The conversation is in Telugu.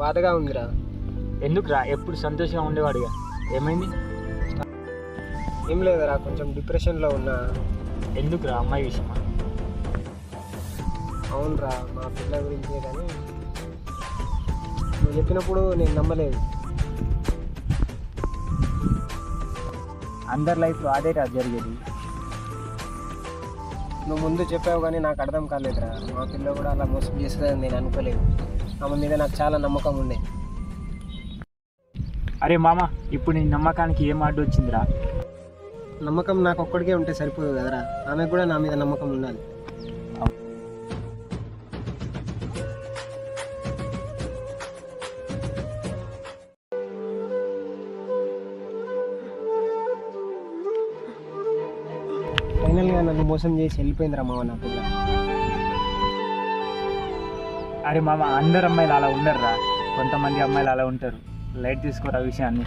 బాధగా ఉందిరా. ఎందుకురా? ఎప్పుడు సంతోషంగా ఉండేవాడుగా, ఏమైంది? ఏం లేదురా, కొంచెం డిప్రెషన్లో ఉన్నా. ఎందుకురా? అమ్మాయి విషయమా? అవునరా, మా పిల్ల గురించే. కానీ నువ్వు చెప్పినప్పుడు నేను నమ్మలేదు. అందరి లైఫ్లో అదేరా జరిగేది. నువ్వు ముందు చెప్పావు కానీ నాకు అర్థం కాలేదురా. మా పిల్ల కూడా అలా మోసం చేస్తుందని నేను అనుకోలేదు. ఆమె మీద నాకు చాలా నమ్మకం ఉండే. అరే మామ, ఇప్పుడు నీ నమ్మకానికి ఏం అడ్డు వచ్చిందిరా? నమ్మకం నాకు ఒక్కడికే ఉంటే సరిపోదు కదరా, ఆమెకు కూడా నా మీద నమ్మకం ఉండాలి. ఫైనల్గా నన్ను మోసం చేసి వెళ్ళిపోయిందిరా మామ నా పిల్ల. అరే మామ, అందరు అమ్మాయిలు అలా ఉండరురా, కొంతమంది అమ్మాయిలు అలా ఉంటారు. లైట్ తీసుకోరా విషయాన్ని.